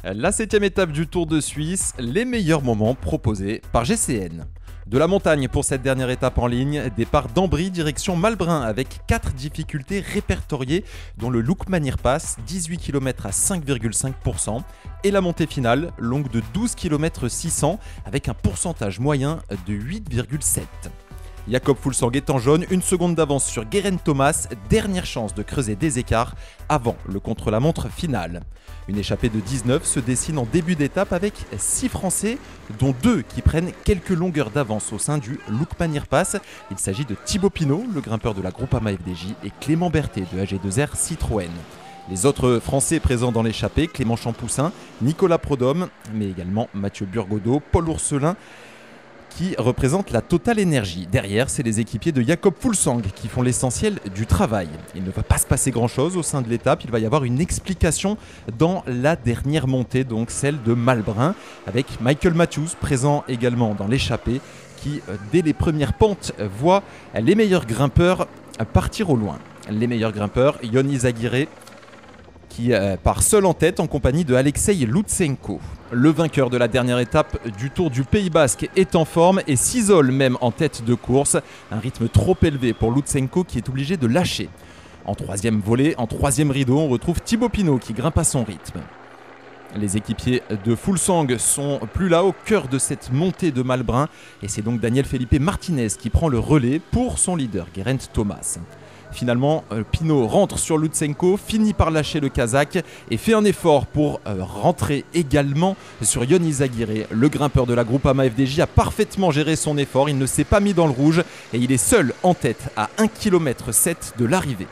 La 7e étape du Tour de Suisse, les meilleurs moments proposés par GCN. De la montagne pour cette dernière étape en ligne, départ d'Ambry direction Malbrin avec 4 difficultés répertoriées dont le Lukmanir Pass, 18 km à 5,5% et la montée finale, longue de 12 km 600 avec un pourcentage moyen de 8,7. Jakob Fuglsang est en jaune, une seconde d'avance sur Geraint Thomas, dernière chance de creuser des écarts avant le contre-la-montre final. Une échappée de 19 se dessine en début d'étape avec 6 Français, dont 2 qui prennent quelques longueurs d'avance au sein du Lukmanir Pass. Il s'agit de Thibaut Pinot, le grimpeur de la Groupama FDJ, et Clément Berthet de AG2R Citroën. Les autres Français présents dans l'échappée, Clément Champoussin, Nicolas Prodhomme, mais également Mathieu Burgodeau, Paul Ourselin, qui représente la Total Energy. Derrière, c'est les équipiers de Jakob Fuglsang qui font l'essentiel du travail. Il ne va pas se passer grand-chose au sein de l'étape. Il va y avoir une explication dans la dernière montée, donc celle de Malbrin, avec Michael Matthews présent également dans l'échappée, qui, dès les premières pentes, voit les meilleurs grimpeurs partir au loin. Les meilleurs grimpeurs, Ion Izagirre, qui part seul en tête en compagnie de Alexei Lutsenko. Le vainqueur de la dernière étape du Tour du Pays Basque est en forme et s'isole même en tête de course. Un rythme trop élevé pour Lutsenko qui est obligé de lâcher. En troisième volée, en troisième rideau, on retrouve Thibaut Pinot qui grimpe à son rythme. Les équipiers de Fuglsang sont plus là au cœur de cette montée de Malbrin et c'est donc Daniel Felipe Martinez qui prend le relais pour son leader Geraint Thomas. Finalement, Pinot rentre sur Lutsenko, finit par lâcher le Kazakh et fait un effort pour rentrer également sur Ion Izagirre. Le grimpeur de la Groupama FDJ a parfaitement géré son effort, il ne s'est pas mis dans le rouge et il est seul en tête à 1,7 km de l'arrivée.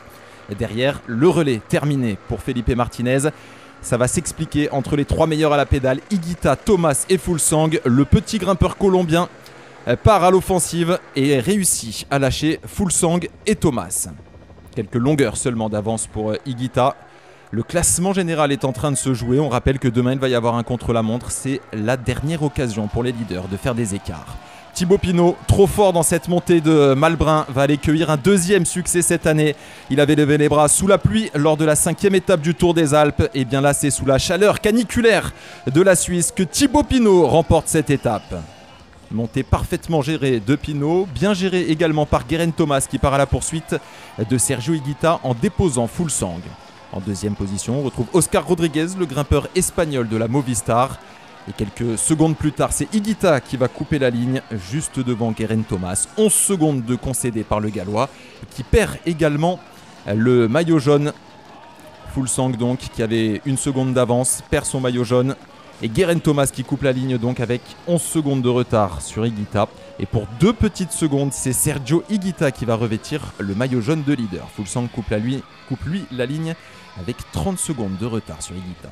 Derrière, le relais terminé pour Felipe Martinez. Ça va s'expliquer entre les 3 meilleurs à la pédale, Higuita, Thomas et Fuglsang. Le petit grimpeur colombien part à l'offensive et réussit à lâcher Fuglsang et Thomas. Quelques longueurs seulement d'avance pour Higuita. Le classement général est en train de se jouer. On rappelle que demain, il va y avoir un contre-la-montre. C'est la dernière occasion pour les leaders de faire des écarts. Thibaut Pinot, trop fort dans cette montée de Malbrin, va aller cueillir un deuxième succès cette année. Il avait levé les bras sous la pluie lors de la 5e étape du Tour des Alpes. Et bien là, c'est sous la chaleur caniculaire de la Suisse que Thibaut Pinot remporte cette étape. Montée parfaitement gérée de Pinot, bien gérée également par Geraint Thomas qui part à la poursuite de Sergio Higuita en déposant Fuglsang. En deuxième position, on retrouve Oscar Rodriguez, le grimpeur espagnol de la Movistar. Et quelques secondes plus tard, c'est Higuita qui va couper la ligne juste devant Geraint Thomas. 11 secondes de concédées par le Gallois qui perd également le maillot jaune. Fuglsang donc qui avait 1 seconde d'avance perd son maillot jaune. Et Geraint Thomas qui coupe la ligne donc avec 11 secondes de retard sur Higuita. Et pour 2 petites secondes, c'est Sergio Higuita qui va revêtir le maillot jaune de leader. Fuglsang coupe lui la ligne avec 30 secondes de retard sur Higuita.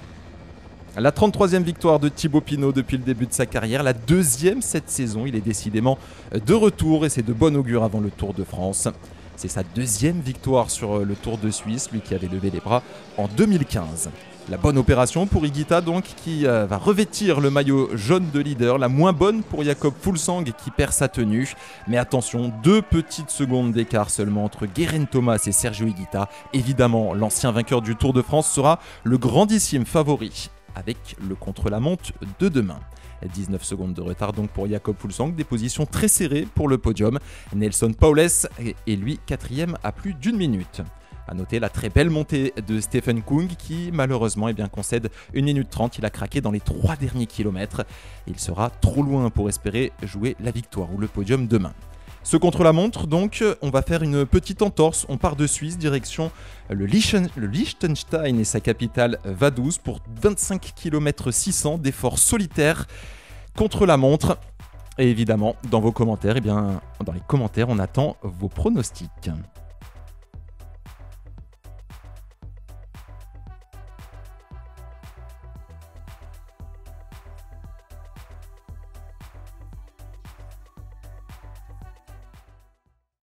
La 33e victoire de Thibaut Pinot depuis le début de sa carrière, la 2e cette saison. Il est décidément de retour et c'est de bon augure avant le Tour de France. C'est sa 2e victoire sur le Tour de Suisse, lui qui avait levé les bras en 2015. La bonne opération pour Higuita donc qui va revêtir le maillot jaune de leader. La moins bonne pour Jakob Fuglsang qui perd sa tenue. Mais attention, 2 petites secondes d'écart seulement entre Geraint Thomas et Sergio Higuita. Évidemment, l'ancien vainqueur du Tour de France sera le grandissime favori avec le contre-la-montre de demain. 19 secondes de retard donc pour Jakob Fuglsang, des positions très serrées pour le podium. Nelson Powless est lui 4e à plus d'1 minute. A noter la très belle montée de Stephen Kung qui malheureusement concède 1 minute 30. Il a craqué dans les 3 derniers kilomètres. Il sera trop loin pour espérer jouer la victoire ou le podium demain. Ce contre-la-montre donc, on va faire une petite entorse. On part de Suisse, direction le Liechtenstein et sa capitale Vaduz pour 25 km 600 d'efforts solitaires contre la montre. Et évidemment, dans vos commentaires, dans les commentaires, on attend vos pronostics.